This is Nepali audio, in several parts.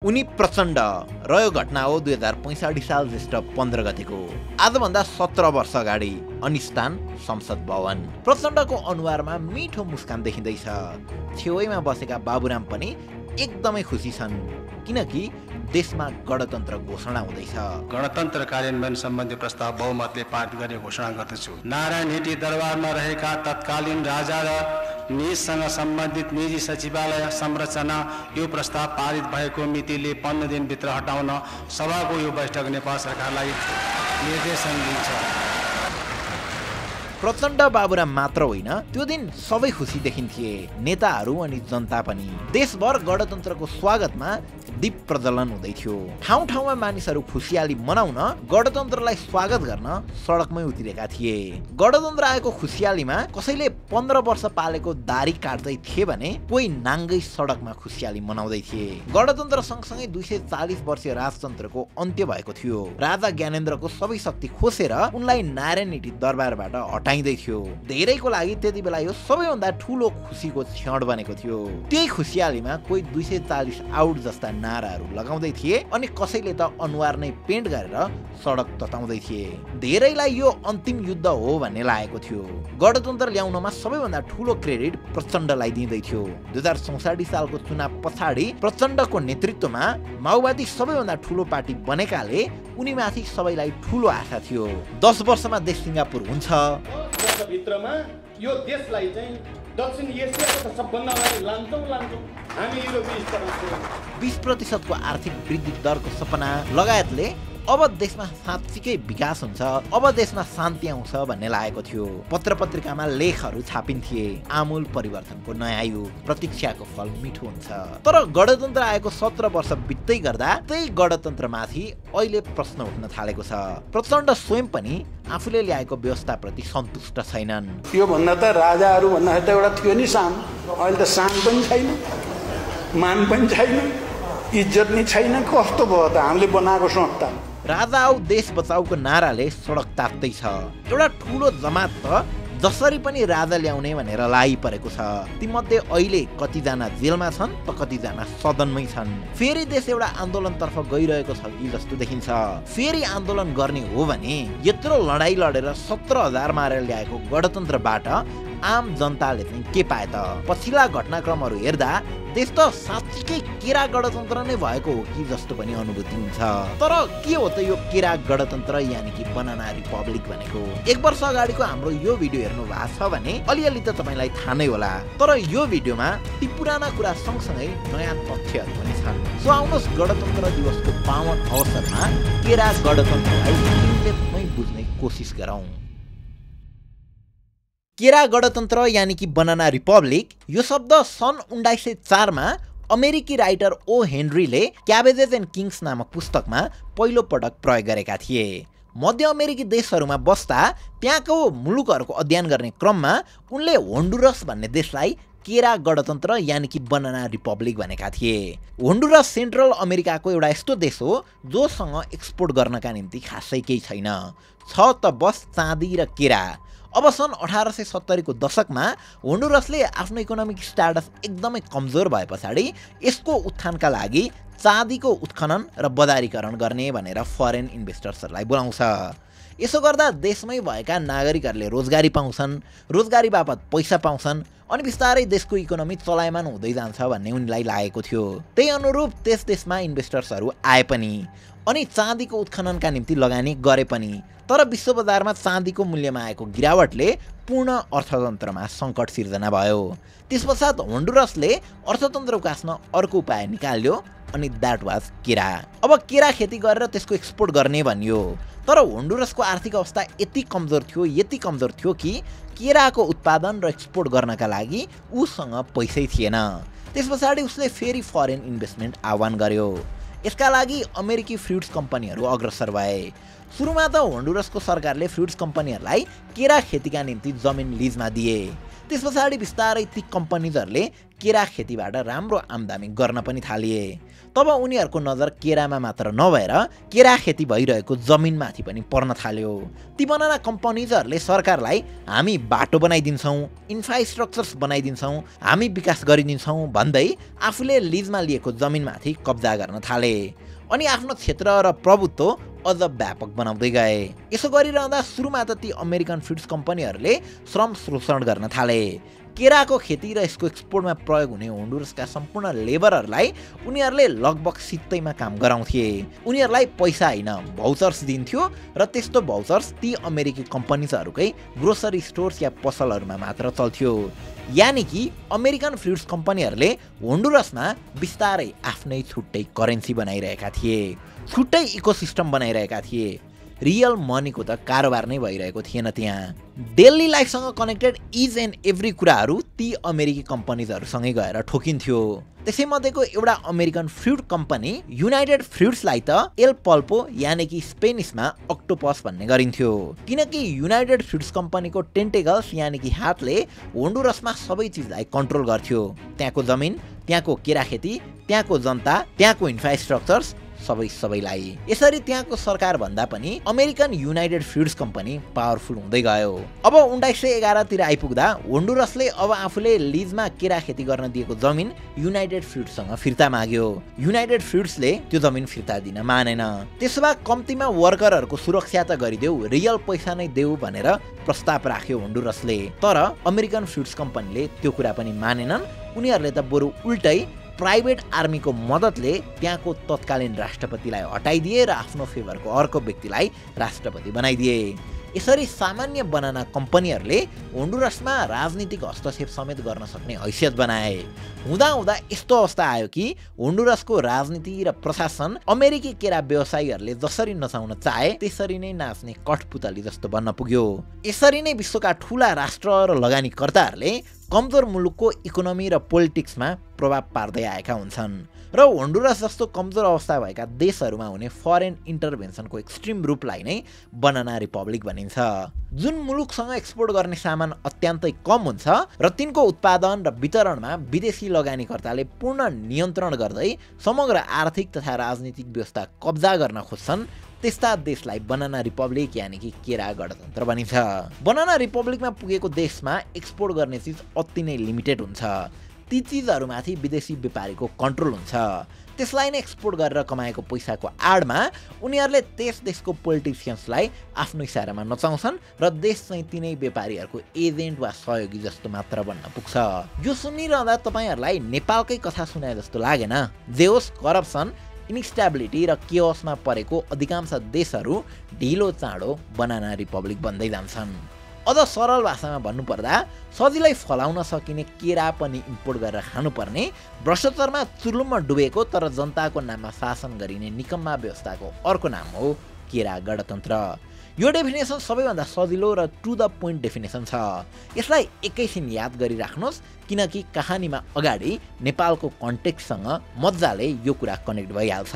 उनी प्रचण्ड र यो घटना हो 2065 साल ज्येष्ठ 15 गतेको। आजभन्दा 17 वर्ष अगाडि अनिस्थान संसद भवन। प्रचण्डको अनुहारमा मिठो मुस्कान देखिँदैछ। छेउमा बसेका बाबुराम पनि एकदमै खुसी छन् किनकि देशमा गणतन्त्र घोषणा हुँदैछ। गणतन्त्र कार्यान्वयन सम्बन्धी प्रस्ताव बहुमतले पारित गर्ने घोषणा गर्दछु। नारायण हिटी दरबारमा रहेका तत्कालीन राजा र निजसँग सम्बन्धित निजी सचिवालय संरचना यो प्रस्ताव पारित भएको मितिले 15 दिनभित्र हटाउन सभाको यो बैठक नेपाल सरकारलाई निर्देशन दिन्छ। प्रचण्ड बाबुराम मात्र होइन, त्यो दिन सबै खुसी देखिन्थे, नेताहरू अनि जनता पनि। देशभर गणतन्त्रको स्वागतमा दीप प्रज्वलन हुँदै थियो। ठाउँ ठाउँमा मानिसहरू खुसियाली मनाउन गणतन्त्रलाई स्वागत गर्न सडकमै उत्रिएका थिए। गणतन्त्र आएको खुसियालीमा कसैले 15 वर्ष पालेको दारी काट्दै थिए भने कोही नाङ्गै सडकमा खुसियाली मनाउँदै थिए। गणतन्त्र सँगसँगै 240 वर्षीय राजतन्त्रको अन्त्य भएको थियो। राजा ज्ञानेन्द्रको सबै शक्ति खोसेर उनलाई नारायण हिटी दरबारबाट हटाइँदै थियो। धेरैको लागि त्यति बेला यो सबैभन्दा ठुलो खुसीको क्षण बनेको थियो। त्यही खुसियालीमा कोही 240 आउट जस्ता नाराहरू लगाउँदै थिए अनि कसैले त अनुहार नै पेन्ट गरेर सडक तताउँदै थिए। धेरैलाई यो अन्तिम युद्ध हो भन्ने लागेको थियो। गणतन्त्र ल्याउनमा सबैभन्दा ठुलो क्रेडिट प्रचण्डलाई दिँदै थियो। 2064 सालको चुनाव पछाडि प्रचण्डको नेतृत्वमा माओवादी सबैभन्दा ठुलो पार्टी बनेकाले उनीमाथि सबैलाई ठुलो आशा थियो। 10 वर्षमा देश सिङ्गापुर हुन्छ। भित्रमा यो देशलाई चाहिँ दक्षिण एसियाको सबभन्दा अगाडि लान्छौँ हामी युरोपीय स्तरमा 20% आर्थिक वृद्धि दरको सपना लगायतले अब देशमा साँच्चीकै विकास हुन्छ, अब देशमा शान्ति आउँछ भन्ने लागेको थियो। पत्र पत्रिकामा लेखहरू छापिन्थे, आमूल परिवर्तनको नयाँ युग, प्रतीक्षाको फल मिठो हुन्छ। तर गणतन्त्र आएको 17 वर्ष बित्दै गर्दा त्यही गणतन्त्रमाथि अहिले प्रश्न उठ्न थालेको छ। प्रचण्ड स्वयं पनि आफूले ल्याएको व्यवस्थाप्रति सन्तुष्ट छैनन्। यो भन्दा त राजाहरू भन्दाखेरि त एउटा थियो नि सान, अहिले त सान पनि छैन, मान पनि छैन, इज्जत नि छैन। कस्तो भयो त हामीले बनाएको संस्था। राजा आऊ देश बचाउको नाराले सडक तात्दैछ। एउटा ठुलो जमात त जसरी पनि राजा ल्याउने भनेर लागिपरेको छ। तीमध्ये अहिले कतिजना जेलमा छन् त कतिजना सदनमै छन्। फेरि देश एउटा आन्दोलनतर्फ गइरहेको छ कि जस्तो देखिन्छ। फेरि आन्दोलन गर्ने हो भने यत्रो लडाई लडेर 17,000 मारेर ल्याएको गणतन्त्रबाट आम जनताले चाहिँ के पाए त? पछिल्ला घटनाक्रमहरू हेर्दा देश त साँच्चीकै केरा गणतन्त्र नै भएको हो कि जस्तो पनि अनुभूति हुन्छ। तर के हो त यो केरा गणतन्त्र यानि कि बनाना रिपब्लिक भनेको? 1 वर्ष अगाडिको हाम्रो यो भिडियो हेर्नु भएको छ भने अलिअलि त तपाईँलाई थाहा नै होला। तर यो भिडियोमा ती पुराना कुरा सँगसँगै नयाँ तथ्यहरू पनि छन्। सो आउनुहोस् गणतन्त्र दिवसको पावन अवसरमा केरा गणतन्त्रलाई इन्डेप्थमै बुझ्ने कोसिस गरौँ। केरा गणतन्त्र यानि कि बनाना रिपब्लिक यो शब्द सन् 1904 मा अमेरिकी राइटर ओ हेनरीले क्याबेजेस एन्ड किङ्स नामक पुस्तकमा पहिलो पटक प्रयोग गरेका थिए। मध्य अमेरिकी देशहरूमा बस्दा त्यहाँको मुलुकहरूको अध्ययन गर्ने क्रममा उनले होन्डुरस भन्ने देशलाई केरा गणतन्त्र यानि कि बनाना रिपब्लिक भनेका थिए। होन्डुरस सेन्ट्रल अमेरिकाको एउटा यस्तो देश हो जोसँग एक्सपोर्ट गर्नका निम्ति खासै केही छैन, छ त बस चाँदी र केरा। अब सन् 1870 को दशकमा होन्डुरसले आफ्नो इकोनोमिक स्ट्याटस एकदमै कमजोर भए पछाडि यसको उत्थानका लागि चाँदीको उत्खनन र बजारीकरण गर्ने भनेर फरेन इन्भेस्टर्सहरूलाई बोलाउँछ। यसो गर्दा देशमै भएका नागरिकहरूले रोजगारी पाउँछन्, रोजगारी बापत पैसा पाउँछन् अनि बिस्तारै देशको इकोनोमी चलायमान हुँदै जान्छ भन्ने उनलाई लागेको थियो। त्यही अनुरूप त्यस देशमा इन्भेस्टर्सहरू आए पनि अनि चाँदीको उत्खननका निम्ति लगानी गरे पनि। तर विश्व बजारमा चाँदीको मूल्यमा आएको गिरावटले पूर्ण अर्थतन्त्रमा सङ्कट सिर्जना भयो। त्यसपश्चात होन्डुरसले अर्थतन्त्र उकास्न अर्को उपाय निकाल्यो अनि द्याट वाज केरा। अब केरा खेती गरेर त्यसको एक्सपोर्ट गर्ने भनियो। तर होन्डुरसको आर्थिक अवस्था यति कमजोर थियो कि केराको उत्पादन र एक्सपोर्ट गर्नका लागि उसँग पैसै थिएन। त्यसपछाडि उसले फेरि फरेन इन्भेस्टमेन्ट आह्वान गर्यो। यसका लागि अमेरिकी फ्रुट्स कम्पनीहरू अग्रसर भए। सुरुमा त होन्डुरसको सरकारले फ्रुट्स कम्पनीहरूलाई केरा खेतीका निम्ति जमिन लिजमा दिए। त्यसपछाडि बिस्तारै ती कम्पनीजहरूले केरा खेतीबाट राम्रो आम्दानी गर्न पनि थालिए। तब उनीहरूको नजर केरामा मात्र नभएर केरा खेती भइरहेको जमिनमाथि पनि पर्न थाल्यो। ती बनाना कम्पनीजहरूले सरकारलाई हामी बाटो बनाइदिन्छौँ, इन्फ्रास्ट्रक्चर्स बनाइदिन्छौँ, हामी विकास गरिदिन्छौँ भन्दै आफूले लिजमा लिएको जमिनमाथि कब्जा गर्न थाले अनि आफ्नो क्षेत्र र प्रभुत्व अझ व्यापक बनाउँदै गए। यसो गरिरहँदा सुरुमा त ती अमेरिकन फुड्स कम्पनीहरूले श्रम शोषण गर्न थाले। केराको खेती र यसको एक्सपोर्टमा प्रयोग हुने होन्डुरसका सम्पूर्ण लेबरहरूलाई उनीहरूले लगभग सित्तैमा काम गराउँथे। उनीहरूलाई पैसा होइन भाउचर्स दिन्थ्यो र त्यस्तो भाउचर्स ती अमेरिकी कम्पनीजहरूकै ग्रोसरी स्टोर्स या पसलहरूमा मात्र चल्थ्यो। यानि कि अमेरिकन फुड्स कम्पनीहरूले होन्डुरसमा बिस्तारै आफ्नै छुट्टै करेन्सी बनाइरहेका थिए, छुट्टै इकोसिस्टम बनाइरहेका थिए। रियल मनीको त कारोबार नै भइरहेको थिएन त्यहाँ। डेली लाइफसँग कनेक्टेड इज एन्ड एभ्री कुराहरू ती अमेरिकी कम्पनीजहरूसँगै गएर ठोकिन्थ्यो। त्यसैमध्येको एउटा अमेरिकन फ्रुट कम्पनी युनाइटेड फ्रुट्सलाई त एल पल्पो यानि कि स्पेनिसमा अक्टोपस भन्ने गरिन्थ्यो, किनकि युनाइटेड फ्रुट्स कम्पनीको टेन्टेकल्स यानि कि हातले होन्डुरसमा सबै चिजलाई कन्ट्रोल गर्थ्यो। त्यहाँको जमिन, त्यहाँको केरा खेती, त्यहाँको जनता, त्यहाँको इन्फ्रास्ट्रक्चर्स सबैलाई। यसरी त्यहाँको सरकार भन्दा पनि American United fruits company powerful हुँदै गयो। अब 1911 तिर आइपुग्दा होन्डुरसले अब आफूले लिजमा केरा खेती गर्न दिएको जमिन युनाइटेड फ्रुट्ससँग फिर्ता माग्यो। युनाइटेड फ्रुट्सले त्यो जमिन फिर्ता दिन मानेन। त्यसो भए कम्तीमा वर्करहरूको सुरक्षा त गरिदेऊ, रियल पैसा नै देऊ भनेर प्रस्ताव राख्यो होन्डुरसले। तर अमेरिकन फ्रुट्स कम्पनीले त्यो कुरा पनि मानेनन्। उनीहरूले त बरु उल्टै प्राइभेट आर्मीको मद्दतले त्यहाँको तत्कालीन राष्ट्रपतिलाई हटाइदिए र आफ्नो फेभरको अर्को व्यक्तिलाई राष्ट्रपति बनाइदिए। यसरी सामान्य बनाना कम्पनीहरूले होन्डुरसमा राजनीतिक हस्तक्षेप समेत गर्न सक्ने हैसियत बनाए। हुँदा यस्तो अवस्था आयो कि होन्डुरसको राजनीति र प्रशासन अमेरिकी केरा व्यवसायीहरूले जसरी नचाउन चाहे त्यसरी नै नाच्ने कठपुतली जस्तो बन्न पुग्यो। यसरी नै विश्वका ठूला राष्ट्र र लगानीकर्ताहरूले कमजोर मुलुकको इकोनोमी र पोलिटिक्समा प्रभाव पार्दै आएका हुन्छन् र होन्डुरस जस्तो कमजोर अवस्था भएका देशहरूमा हुने फरेन इन्टरभेन्सनको एक्सट्रिम रूपलाई नै बनाना रिपब्लिक भनिन्छ। जुन मुलुकसँग एक्सपोर्ट गर्ने सामान अत्यन्तै कम हुन्छ र तिनको उत्पादन र वितरणमा विदेशी लगानीकर्ताले पूर्ण नियन्त्रण गर्दै समग्र आर्थिक तथा राजनीतिक व्यवस्था कब्जा गर्न खोज्छन्, त्यस्ता देशलाई बनाना रिपब्लिक यानि कि केरा गणतन्त्र भनिन्छ। बनाना रिपब्लिकमा पुगेको देशमा एक्सपोर्ट गर्ने चिज अति नै लिमिटेड हुन्छ। ती चिजहरूमाथि विदेशी व्यापारीको कन्ट्रोल हुन्छ। त्यसलाई नै एक्सपोर्ट गरेर कमाएको पैसाको आडमा उनीहरूले त्यस देशको पोलिटिसियन्सलाई आफ्नो इसारामा नचाउँछन् र देश चाहिँ तिनै व्यापारीहरूको एजेन्ट वा सहयोगी जस्तो मात्र बन्न पुग्छ। यो सुनिरहँदा तपाईँहरूलाई नेपालकै कथा सुनाए जस्तो लागेन? जे होस्, करप्सन, इन्स्टेबिलिटी र केओसमा परेको अधिकांश देशहरू ढिलो चाँडो बनाना रिपब्लिक बन्दै जान्छन्। अझ सरल भाषामा भन्नुपर्दा सजिलै फलाउन सकिने केरा पनि इम्पोर्ट गरेर खानुपर्ने भ्रष्टाचारमा चुर्लुममा डुबेको तर जनताको नाममा शासन गरिने निकम्मा व्यवस्थाको अर्को नाम हो केरा गणतन्त्र। यो डेफिनेसन सबैभन्दा सजिलो र टु द पोइन्ट डेफिनेसन छ। यसलाई एकैछिन याद गरिराख्नुहोस्, किनकि कहानीमा अगाडि नेपालको कन्टेक्स्टसँग मजाले यो कुरा कनेक्ट भइहाल्छ।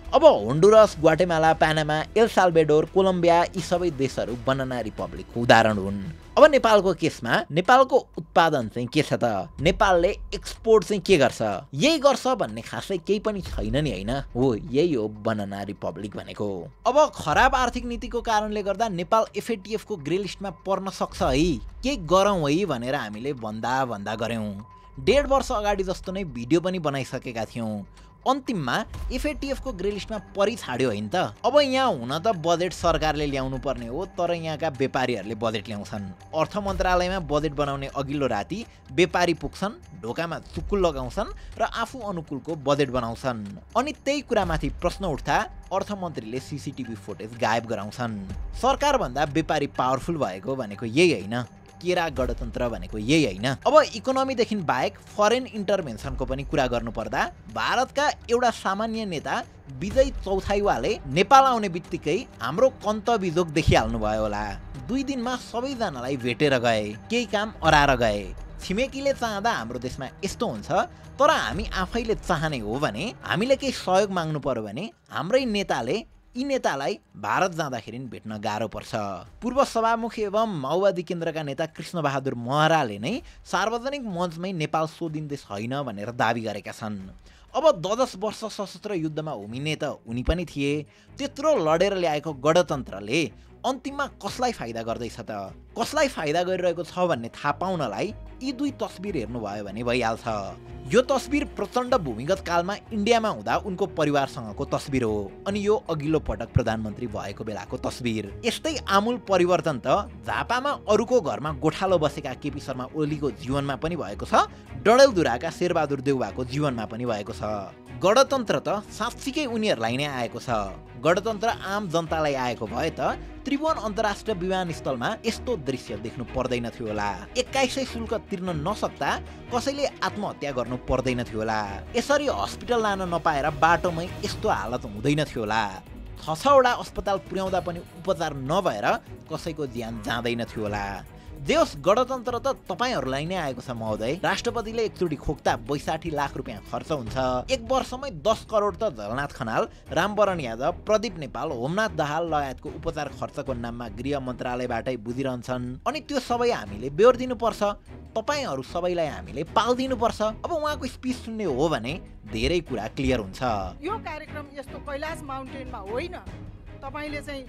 अब होन्डुरस, ग्वाटेमाला, पानामा, एल साल्भेडोर, कोलम्बिया यी सबै देशहरू बनाना रिपब्लिकको उदाहरण हुन्। अब नेपालको केसमा नेपालको उत्पादन चाहिँ के छ त? नेपालले एक्सपोर्ट चाहिँ के गर्छ? यही गर्छ भन्ने खासै केही पनि छैन नि, होइन? हो, यही हो बनाना रिपब्लिक भनेको। अब खराब आर्थिक नीतिको कारणले गर्दा नेपाल एफएटिएफ को ग्रे लिस्टमा पर्न सक्छ है, केही गरौँ है भनेर हामीले भन्दा गऱ्यौँ। 1.5 वर्ष अगाडि जस्तो नै भिडियो पनि बनाइसकेका थियौँ। अन्तिममा एफएटिएफ को ग्रे लिस्टमा परिछाड्यो होइन त। अब यहाँ हुन त बजेट सरकारले ल्याउनु पर्ने हो, तर यहाँका व्यापारीहरूले बजेट ल्याउँछन्। अर्थ मन्त्रालयमा बजेट बनाउने अघिल्लो राति व्यापारी पुग्छन्, ढोकामा चुक्कुल लगाउँछन् र आफू अनुकूलको बजेट बनाउँछन्। अनि त्यही कुरामाथि प्रश्न उठ्दा अर्थमन्त्रीले सीसीटीभी फुटेज गायब गराउँछन्। सरकारभन्दा व्यापारी पावरफुल भएको भनेको यही होइन? केरा गणतन्त्र भनेको यही होइन? अब इकोनोमीदेखि बाहेक फरेन इन्टरभेन्सनको पनि कुरा गर्नुपर्दा भारतका एउटा सामान्य नेता विजय चौथाइवाले नेपाल आउने बित्तिकै हाम्रो कन्तबिजोग देखिहाल्नु भयो होला। 2 दिनमा सबैजनालाई भेटेर गए, केही काम अराएर गए। छिमेकीले चाहँदा हाम्रो देशमा यस्तो हुन्छ, तर हामी आफैले चाहने हो भने, हामीले केही सहयोग माग्नु पर्यो भने हाम्रै नेताले यी नेतालाई भारत जाँदाखेरि भेट्न गाह्रो पर्छ। पूर्व सभामुख एवं माओवादी केन्द्रका नेता कृष्ण बहादुर महराले नै सार्वजनिक मञ्चमै नेपाल सो दिन देश होइन भनेर दाबी गरेका छन्। अब 10 वर्ष सशस्त्र युद्धमा होमिने त उनी पनि थिए। त्यत्रो लडेर ल्याएको गणतन्त्रले अन्तिममा कसलाई फाइदा गर्दैछ त? कसलाई फाइदा गरिरहेको छ भन्ने थाहा पाउनलाई यी दुई तस्बिर हेर्नुभयो भने भइहाल्छ। यो तस्बिर प्रचण्ड भूमिगत कालमा इन्डियामा हुँदा उनको परिवारसँगको तस्बिर हो अनि यो अघिल्लो पटक प्रधानमन्त्री भएको बेलाको तस्बिर। यस्तै आमूल परिवर्तन त झापामा अरूको घरमा गोठालो बसेका केपी शर्मा ओलीको जीवनमा पनि भएको छ, डडेलधुराका शेरबहादुर देउवाको जीवनमा पनि भएको छ। गणतन्त्र त साँच्चीकै उनीहरूलाई नै आएको छ। गणतन्त्र आम जनतालाई आएको भए त त्रिभुवन अन्तर्राष्ट्रिय विमानस्थलमा यस्तो दृश्य देख्नु पर्दैन थियो होला। 2100 शुल्क तिर्न नसक्दा कसैले आत्महत्या गर्नु पर्दैन थियो होला। यसरी हस्पिटल लान नपाएर बाटोमै यस्तो हालत हुँदैन थियो होला। 6वटा अस्पताल पुर्याउँदा पनि उपचार नभएर कसैको ज्यान जाँदैन थियो होला। देश गणतन्त्र त तपाईहरूलाई नै आएको छ महोदय। राष्ट्रपतिले एकचोटि खोक्दा 62 लाख रुपियाँ खर्च हुन्छ। एक वर्षमै 10 करोड त झलनाथ खनाल, रामवरण यादव, प्रदीप नेपाल, होमनाथ दाहाल लगायतको उपचार खर्चको नाममा गृह मन्त्रालयबाटै बुझिरहन्छन्। अनि त्यो सबै हामीले बेहोर्दिनुपर्छ। तपाईहरू सबैलाई हामीले पाल्दिनुपर्छ। अब उहाँको स्पिच सुन्ने हो भने धेरै कुरा क्लियर हुन्छ। यो कार्यक्रम यस्तो कैलाश माउन्टेनमा होइन। तपाईले चाहिँ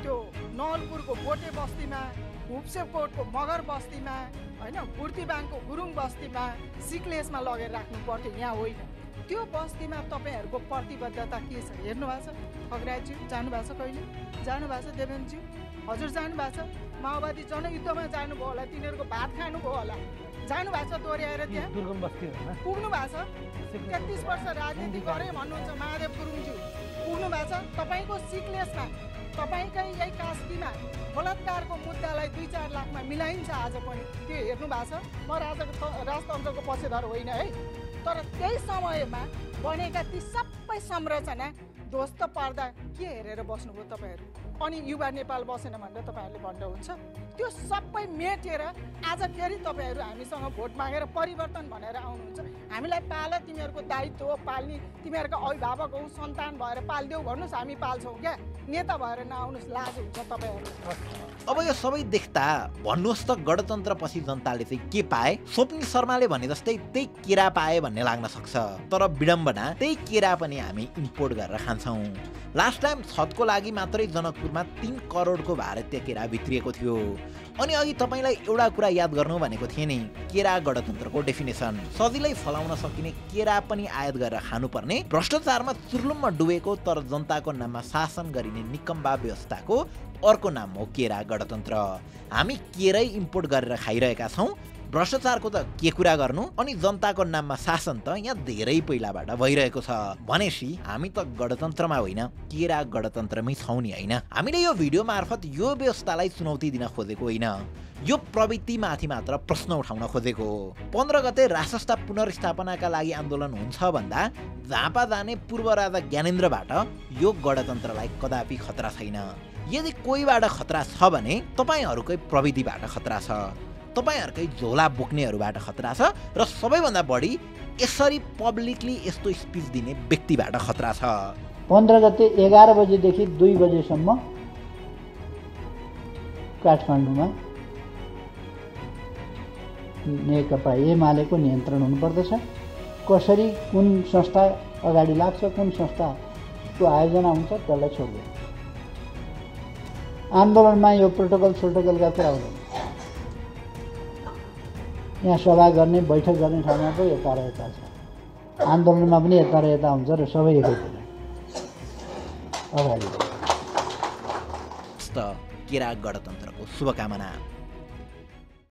त्यो नवलपुरको बोटे बस्तीमा, हुप्सेकोटको मगर बस्तीमा, होइन, बुर्तिबाङको गुरुङ बस्तीमा, सिक्लेसमा लगेर राख्नु पर्थ्यो, यहाँ होइन। त्यो बस्तीमा तपाईँहरूको प्रतिबद्धता के छ हेर्नु भएको छ? खगराज्यू जानुभएको छ? कहिले जानुभएको छ? देवेन्द्रज्यू हजुर जानुभएको छ? माओवादी जनयुद्धमा जानुभयो होला, तिनीहरूको भात खानुभयो होला, जानुभएको छ दोहोऱ्याएर त्यहाँ दुर्गम बस्ती पुग्नु भएको छ। 33 वर्ष राजनीति गरे भन्नुहुन्छ महादेव गुरुङज्यू, पुग्नु भएको छ। तपाईँको सिक्लेसमा, तपाईँकै यही कास्कीमा बलात्कारको मुद्दालाई 2-4 लाखमा मिलाइन्छ आज पनि, त्यो हेर्नु भएको छ। म राजतन्त्रको पक्षधर होइन है, तर त्यही समयमा बनेका ती सबै संरचना ध्वस्त पार्दा के हेरेर बस्नुभयो तपाईँहरू? अनि युवा नेपाल बसेन भनेर तपाईँहरूले भन्नुहुन्छ। त्यो सबै मेटेर आज फेरि तपाईँहरू हामीसँग भोट मागेर परिवर्तन भनेर आउनुहुन्छ। हामीलाई पाल, तिमीहरूको दायित्व हो पाल्ने, तिमीहरूका अभिभावक हौ, सन्तान भएर पालिदेऊ भन्नुहोस्, हामी पाल्छौँ क्या, नेता भएर नआउनुहोस्, लाज हुन्छ तपाईँहरू। अब यो सबै देख्दा भन्नुहोस् त गणतन्त्रपछि जनताले चाहिँ के पाए? स्वप्निल शर्माले भने जस्तै त्यही केरा पाए भन्ने लाग्न सक्छ, तर विडम्बना त्यही केरा पनि हामी इम्पोर्ट गरेर खान्छौँ। लास्ट टाइम छतको लागि मात्रै जनकपुरमा 3 करोडको भारतीय केरा भित्रिएको थियो। अनि अघि तपाईँलाई एउटा कुरा याद गर्नु भनेको थिएँ नि, केरा गणतन्त्रको डेफिनेसन। सजिलै फलाउन सकिने केरा पनि आयात गरेर खानुपर्ने, भ्रष्टाचारमा चुर्लुममा डुबेको तर जनताको नाममा शासन गरिने निकम्बा व्यवस्थाको अर्को नाम हो केरा गणतन्त्र। हामी केरै इम्पोर्ट गरेर खाइरहेका छौँ। भ्रष्टाचारको त के कुरा गर्नु, अनि जनताको नाममा शासन त यहाँ धेरै पहिलाबाट भइरहेको छ। भनेपछि हामी त गणतन्त्रमा होइन, केरा गणतन्त्रमै छौँ नि, होइन? हामीले यो भिडियो मार्फत यो व्यवस्थालाई चुनौती दिन खोजेको होइन, यो प्रवृत्तिमाथि मात्र प्रश्न उठाउन खोजेको हो। 15 गते राष्ट्रसत्ता पुनर्स्थापनाका लागि आन्दोलन हुन्छ भन्दा झापा जाने पूर्व राजा ज्ञानेन्द्रबाट यो गणतन्त्रलाई कदापि खतरा छैन। यदि कोहीबाट खतरा छ भने तपाईँहरूकै प्रविधिबाट खतरा छ, तपाईँहरूकै झोला बोक्नेहरूबाट खतरा छ, र सबैभन्दा बढी यसरी पब्लिकली यस्तो स्पिच दिने व्यक्तिबाट खतरा छ। 15 गते 11 बजेदेखि 2 बजेसम्म काठमाडौँमा नेकपा एमालेको नियन्त्रण हुनुपर्दछ। कसरी कुन संस्था अगाडि लाग्छ, कुन संस्थाको आयोजना हुन्छ, त्यसलाई छोड्दैन। आन्दोलनमा यो प्रोटोकलका कुरा हुँदैन। यहाँ सभा गर्ने, बैठक गर्ने ठाउँमा पो यता र यता छ, आन्दोलनमा पनि यता र यता हुन्छ र सबै एकैतिर अगाडि। केरा गणतन्त्रको शुभकामना।